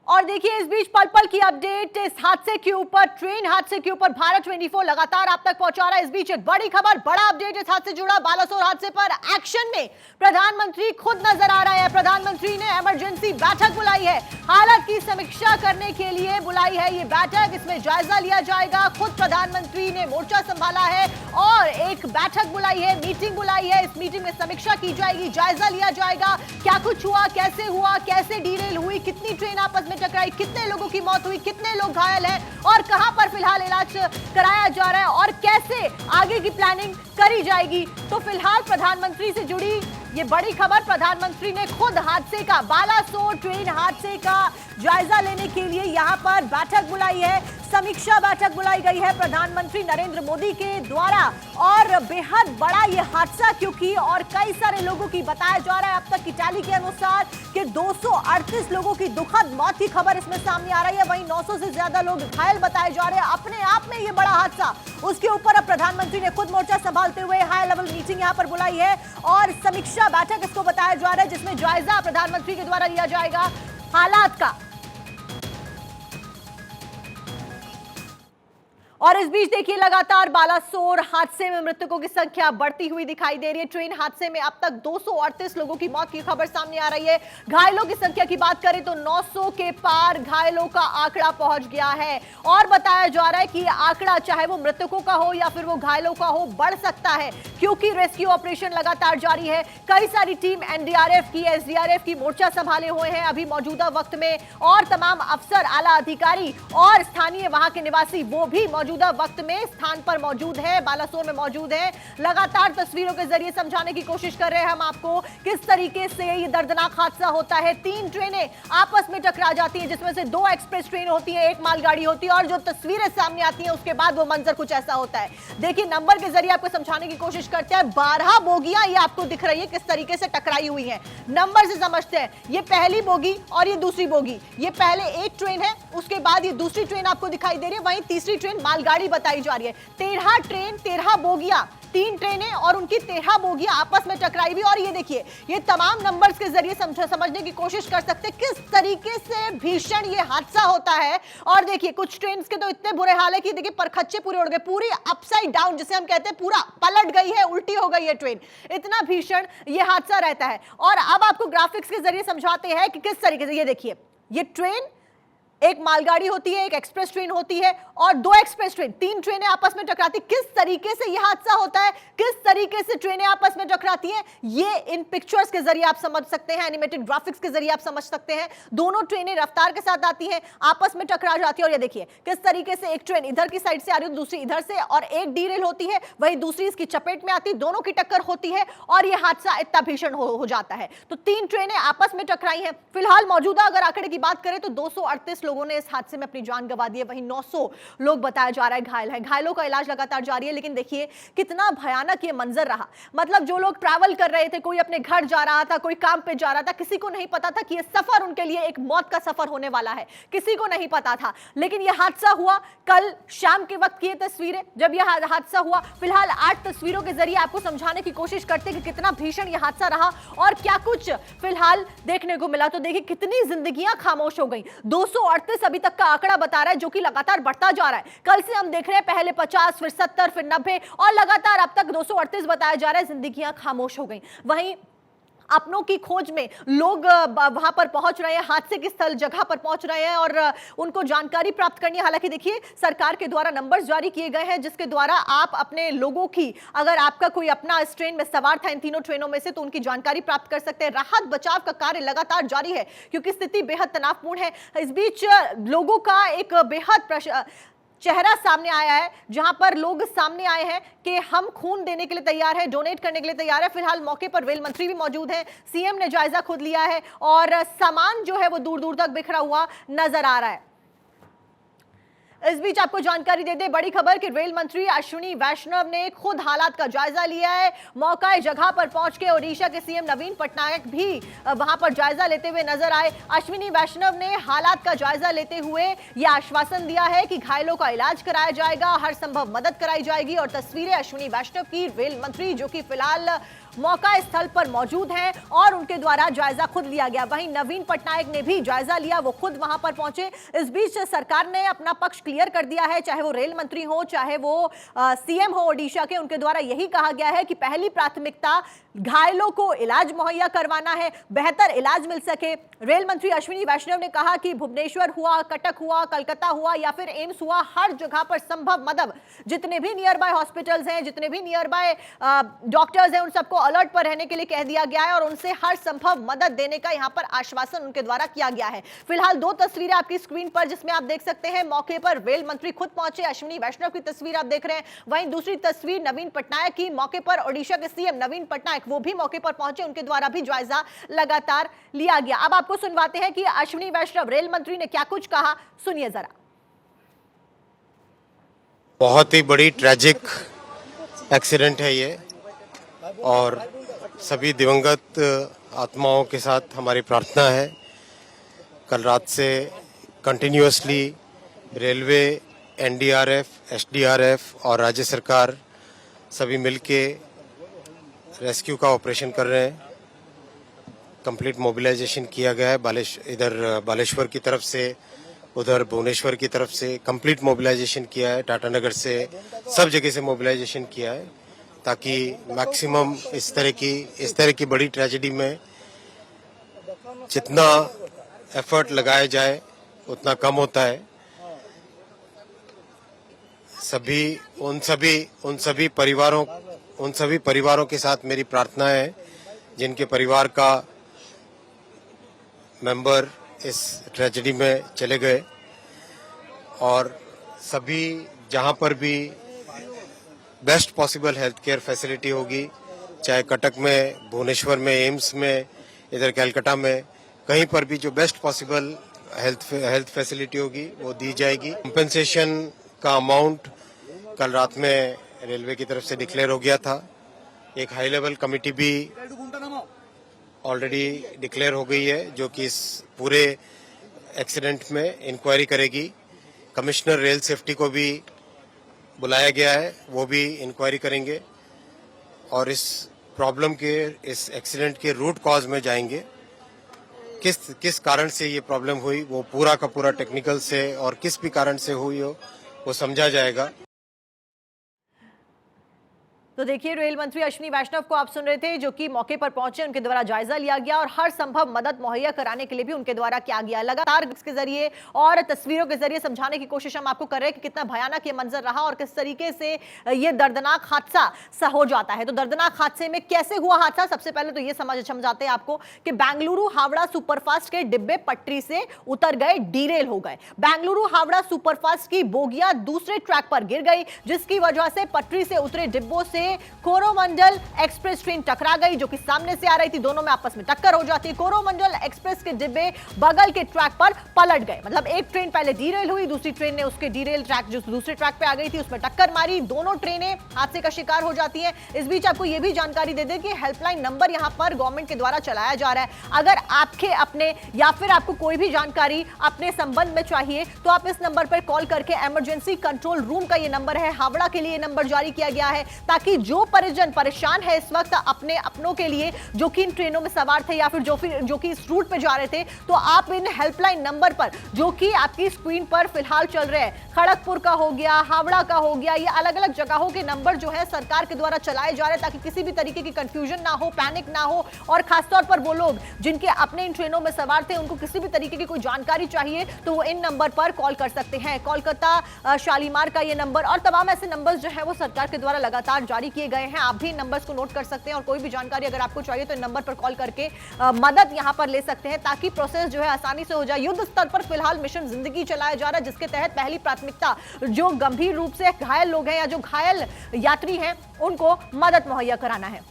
और देखिए इस बीच पल पल की अपडेट इस हादसे के ऊपर, ट्रेन हादसे के ऊपर भारत 24 लगातार आप तक पहुंचा रहा है। इस बीच एक बड़ी खबर, बड़ा अपडेट इस हादसे से जुड़ा। बालासोर हादसे पर एक्शन में प्रधानमंत्री खुद नजर आ रहे हैं। प्रधानमंत्री ने इमरजेंसी बैठक बुलाई है, हालत की समीक्षा करने के लिए बुलाई है ये बैठक। इसमें जायजा लिया जाएगा। खुद प्रधानमंत्री ने मोर्चा संभाला है और एक बैठक बुलाई है, मीटिंग बुलाई है। इस मीटिंग में समीक्षा की जाएगी, जायजा लिया जाएगा क्या कुछ हुआ, कैसे डीरेल हुई, कितनी ट्रेन आपस में टकराई, कितने लोगों की मौत हुई, कितने लोग घायल हैं और कहां पर फिलहाल इलाज कराया जा रहा है और कैसे आगे की प्लानिंग करी जाएगी। तो फिलहाल प्रधानमंत्री से जुड़ी ये बड़ी खबर, प्रधानमंत्री ने खुद हादसे का, बालासोर ट्रेन हादसे का जायजा लेने के लिए यहां पर बैठक बुलाई है, समीक्षा बैठक बुलाई गई है प्रधानमंत्री नरेंद्र मोदी के द्वारा। और बेहद बड़ा ये हादसा क्योंकि और कई सारे लोगों की बताया जा रहा है अब तक की टैली के अनुसार कि 238 लोगों की दुखद मौत की खबर इसमें सामने आ रही है। वहीं 900 से ज्यादा लोग घायल बताए जा रहे हैं। अपने आप में ये बड़ा हादसा, उसके ऊपर अब प्रधानमंत्री ने खुद मोर्चा संभालते हुए हाई लेवल मीटिंग यहां पर बुलाई है और समीक्षा बैठक इसको बताया जा रहा है, जिसमें जायजा प्रधानमंत्री के द्वारा लिया जाएगा हालात का। और इस बीच देखिए लगातार बालासोर हादसे में मृतकों की संख्या बढ़ती हुई दिखाई दे रही है। ट्रेन हादसे में अब तक 238 लोगों की मौत की खबर सामने आ रही है। घायलों की संख्या की बात करें तो 900 के पार घायलों का आंकड़ा पहुंच गया है और बताया जा रहा है कि यह आंकड़ा चाहे वो मृतकों का हो या फिर वो घायलों का हो, बढ़ सकता है क्योंकि रेस्क्यू ऑपरेशन लगातार जारी है। कई सारी टीम एनडीआरएफ की, एसडीआरएफ की मोर्चा संभाले हुए हैं अभी मौजूदा वक्त में और तमाम अफसर, आला अधिकारी और स्थानीय वहां के निवासी वो भी मौजूदा वक्त में स्थान पर मौजूद है, बालासोर में मौजूद है। लगातार तस्वीरों के जरिए समझाने की कोशिश कर रहे हैं हम आपको किस तरीके से ये दर्दनाक हादसा होता है। 3 ट्रेनें आपस में टकरा जाती हैं, जिसमें से 2 एक्सप्रेस ट्रेन होती है, 1 मालगाड़ी होती है और जो तस्वीरें सामने आती हैं उसके बाद वो मंजर कुछ ऐसा होता है। देखिए नंबर के जरिए आपको समझाने की कोशिश करते हैं। 12 बोगियां ये आपको दिख रही है किस तरीके से टकराई हुई है। नंबर से समझते हैं, ये पहली बोगी और ये दूसरी बोगी। ये पहले एक ट्रेन है, उसके बाद ये दूसरी ट्रेन आपको दिखाई दे रही है, वहीं तीसरी ट्रेन मालगाड़ी बताई जा रही है। 13 ट्रेन, 13 बोगियां, 3 ट्रेनें और उनकी 13 बोगियां आपस में टकराई हुई। और ये देखिए, ये तमाम नंबर्स के जरिए समझने की कोशिश कर सकते हैं किस तरीके से भीषण ये हादसा होता है। और देखिए कुछ ट्रेन के तो इतने बुरे हाल है कि देखिए परखच्चे पूरे उड़ गए, पूरी अपसाइड डाउन जिसे हम कहते हैं, पूरा पलट गई है, उल्टी हो गई है ट्रेन। इतना भीषण ये हादसा रहता है। और अब आपको ग्राफिक्स के जरिए समझाते हैं कि किस तरीके से, ये देखिए, ये ट्रेन, एक मालगाड़ी होती है, एक एक्सप्रेस ट्रेन होती है और 2 एक्सप्रेस ट्रेन, 3 ट्रेनें आपस में टकराती। किस तरीके से यह हादसा होता है, किस तरीके से ट्रेनें आपस में टकराती हैं, ये इन पिक्चर्स के जरिए आप समझ सकते हैं, एनिमेटेड ग्राफिक्स के जरिए आप समझ सकते हैं। दोनों ट्रेनें रफ्तार के साथ आती हैं, आपस में टकरा जाती है और ये देखिए किस तरीके से एक ट्रेन इधर की साइड से आ रही है, दूसरी इधर से, और एक डीरेल होती है, वहीं दूसरी इसकी चपेट में आती है, दोनों की टक्कर होती है और यह हादसा इतना भीषण हो जाता है। तो 3 ट्रेनें आपस में टकराई हैं। फिलहाल मौजूदा अगर आंकड़े की बात करें तो 238 लोगों ने इस हादसे में अपनी जान गंवा दी है, वहीं 900 लोग बताया जा रहा है घायल हैं। घायलों का इलाज लगातार जारी है। लेकिन देखिए कितना भयानक ये मंजर रहा। मतलब जो लोग ट्रैवल कर रहे थे, कोई अपने घर जा रहा था, कोई काम पे जा रहा था, किसी को नहीं पता था कि ये सफर उनके लिए एक मौत का सफर होने वाला है, किसी को नहीं पता था। लेकिन यह हादसा हुआ कल शाम के वक्त की ये तस्वीरें, जब यह हादसा हुआ। फिलहाल 8 तस्वीरों के जरिए आपको समझाने की कोशिश करते हैं कि कितना भीषण यह हादसा रहा और क्या कुछ फिलहाल देखने को मिला। तो देखिए कितनी जिंदगियां खामोश हो गई। 238 अभी तक का आंकड़ा बता रहा है, जो कि लगातार बढ़ता जा रहा है। कल से हम देख रहे हैं पहले 50, फिर 70, फिर 90 और लगातार अब तक 238 बताया जा रहा है। जिंदगियां खामोश हो गई। वहीं अपनों की खोज में लोग वहां पर पहुंच रहे हैं, हादसे की स्थल जगह पर पहुंच रहे हैं और उनको जानकारी प्राप्त करनी है। हालांकि देखिए सरकार के द्वारा नंबर्स जारी किए गए हैं जिसके द्वारा आप अपने लोगों की, अगर आपका कोई अपना इस ट्रेन में सवार था इन तीनों ट्रेनों में से, तो उनकी जानकारी प्राप्त कर सकते हैं। राहत बचाव का कार्य लगातार जारी है क्योंकि स्थिति बेहद तनावपूर्ण है। इस बीच लोगों का एक बेहद चेहरा सामने आया है, जहां पर लोग सामने आए हैं कि हम खून देने के लिए तैयार हैं, डोनेट करने के लिए तैयार है। फिलहाल मौके पर रेल मंत्री भी मौजूद हैं, सीएम ने जायजा खुद लिया है और सामान जो है वो दूर दूर तक बिखरा हुआ नजर आ रहा है। इस बीच आपको जानकारी दे दे, बड़ी खबर कि रेल मंत्री अश्विनी वैष्णव ने खुद हालात का जायजा लिया है। मौका जगह पर पहुंच के ओडिशा के सीएम नवीन पटनायक भी वहां पर जायजा लेते हुए नजर आए। अश्विनी वैष्णव ने हालात का जायजा लेते हुए यह आश्वासन दिया है कि घायलों का इलाज कराया जाएगा, हर संभव मदद कराई जाएगी। और तस्वीरें अश्विनी वैष्णव की, रेल मंत्री जो कि फिलहाल मौका स्थल पर मौजूद हैं और उनके द्वारा जायजा खुद लिया गया। वहीं नवीन पटनायक ने भी जायजा लिया, वो खुद वहां पर पहुंचे। इस बीच सरकार ने अपना पक्ष क्लियर कर दिया है, चाहे वो रेल मंत्री हो, चाहे वो सीएम हो ओडिशा के, उनके द्वारा यही कहा गया है कि पहली प्राथमिकता घायलों को इलाज मुहैया करवाना है, बेहतर इलाज मिल सके। रेल मंत्री अश्विनी वैष्णव ने कहा कि भुवनेश्वर हुआ, कटक हुआ, कलकत्ता हुआ या फिर एम्स हुआ, हर जगह पर संभव मदद, जितने भी नियर बाय हॉस्पिटल्स हैं, जितने भी नियर बाय डॉक्टर्स हैं, उन सबको अलर्ट पर रहने के लिए कह दिया गया है और उनसे हर संभव मदद देने का यहां पर आश्वासन उनके द्वारा किया गया है। फिलहाल दो तस्वीरें आपकी स्क्रीन पर जिसमें आप देख सकते हैं मौके पर रेल मंत्री खुद पहुंचे, अश्विनी वैष्णव की तस्वीर आप देख रहे हैं। वहीं दूसरी तस्वीर नवीन पटनायक की, मौके पर ओडिशा के सीएम नवीन पटनायक वो भी मौके पर पहुंचे, उनके द्वारा भी जायजा लगातार लिया गया। अब आपको सुनवाते हैं कि अश्विनी वैष्णव रेल मंत्री ने क्या कुछ कहा, सुनिए जरा। बहुत ही बड़ी ट्रेजिक एक्सीडेंट है ये और सभी दिवंगत आत्माओं के साथ हमारी प्रार्थना है। कल रात से कंटिन्यूअसली रेलवे, एनडीआरएफ, एसडीआरएफ और राज्य सरकार सभी मिलके रेस्क्यू का ऑपरेशन कर रहे हैं। कंप्लीट मोबिलाइजेशन किया गया है, इधर बालेश्वर की तरफ से, उधर भुवनेश्वर की तरफ से कंप्लीट मोबिलाइजेशन किया है, टाटानगर से, सब जगह से मोबिलाइजेशन किया है ताकि मैक्सिमम इस तरह की बड़ी ट्रेजेडी में जितना एफर्ट लगाया जाए उतना कम होता है। उन सभी परिवारों के साथ मेरी प्रार्थना है जिनके परिवार का मेंबर इस ट्रेजेडी में चले गए, और सभी जहां पर भी best possible health care facility होगी, चाहे कटक में, भुवनेश्वर में, एम्स में, इधर कलकत्ता में, कहीं पर भी जो बेस्ट पॉसिबल हेल्थ फैसिलिटी होगी वो दी जाएगी। कंपेंसेशन का अमाउंट कल रात में रेलवे की तरफ से डिक्लेयर हो गया था। एक हाई लेवल कमेटी भी ऑलरेडी डिक्लेयर हो गई है जो कि इस पूरे एक्सीडेंट में इंक्वायरी करेगी। कमिश्नर रेल सेफ्टी को भी बुलाया गया है, वो भी इंक्वायरी करेंगे और इस प्रॉब्लम के, इस एक्सीडेंट के रूट कॉज में जाएंगे। किस कारण से ये प्रॉब्लम हुई वो पूरा का पूरा टेक्निकल से और किस भी कारण से हुई हो वो समझा जाएगा। तो देखिए, रेल मंत्री अश्विनी वैष्णव को आप सुन रहे थे जो कि मौके पर पहुंचे, उनके द्वारा जायजा लिया गया और हर संभव मदद मुहैया कराने के लिए भी उनके द्वारा किया गया। लगातार इसके जरिए और तस्वीरों के जरिए समझाने की कोशिश हम आपको कर रहे हैं कि कितना भयानक ये मंजर रहा और किस तरीके से ये दर्दनाक हादसा सा हो जाता है। तो दर्दनाक हादसे में कैसे हुआ हादसा, सबसे पहले तो ये समझाते हैं आपको कि बेंगलुरु हावड़ा सुपरफास्ट के डिब्बे पटरी से उतर गए, डीरेल हो गए। बेंगलुरु हावड़ा सुपरफास्ट की बोगियां दूसरे ट्रैक पर गिर गई, जिसकी वजह से पटरी से उतरे डिब्बों से कोरोमंडल एक्सप्रेस ट्रेन टकरा गई जो कि सामने से आ रही थी। दोनों में आपस में टक्कर हो जाती है। कोरोमंडल एक्सप्रेस के डिब्बे बगल के ट्रैक पर पलट गए, मतलब एक ट्रेन पहले डीरेल हुई, दूसरी ट्रेन ने उसके डीरेल ट्रैक जो दूसरे ट्रैक पे आ गई थी उसमें टक्कर मारी। दोनों ट्रेनें हादसे का शिकार हो जाती हैं। इस बीच आपको यह भी जानकारी दे दें कि हेल्पलाइन नंबर यहां पर गवर्नमेंट के द्वारा चलाया जा रहा है। अगर आपके अपने या फिर आपको कोई भी जानकारी अपने संबंध में चाहिए तो आप इस नंबर पर कॉल करके, इमरजेंसी कंट्रोल रूम का ये नंबर है, हावड़ा के लिए नंबर जारी किया गया है ताकि जो परिजन परेशान है इस वक्त अपने अपनों के लिए जो कि इन ट्रेनों में सवार थे या फिर जो कि इस रूट पे जा रहे थे, तो आप इन हेल्पलाइन नंबर पर जो कि आपकी स्क्रीन पर फिलहाल चल रहे हैं, खड़गपुर का हो गया, हावड़ा का हो गया, ये अलग अलग जगहों के नंबर जो है सरकार के द्वारा चलाए जा रहे हैं ताकि किसी भी तरीके की कंफ्यूजन ना हो, पैनिक ना हो। और खासतौर पर वो लोग जिनके अपने इन ट्रेनों में सवार थे, उनको किसी भी तरीके की कोई जानकारी चाहिए तो वो इन नंबर पर कॉल कर सकते हैं। कोलकाता शालीमार का ये नंबर और तमाम ऐसे नंबर्स जो है वो सरकार के द्वारा लगातार जारी किए गए हैं। आप भी इन नंबर्स को नोट कर सकते हैं और कोई भी जानकारी अगर आपको चाहिए तो इन नंबर पर कॉल करके मदद यहां पर ले सकते हैं ताकि प्रोसेस जो है आसानी से हो जाए। युद्ध स्तर पर फिलहाल मिशन जिंदगी चलाया जा रहा है जिसके तहत पहली प्राथमिकता जो गंभीर रूप से घायल लोग हैं या जो घायल यात्री हैं उनको मदद मुहैया कराना है।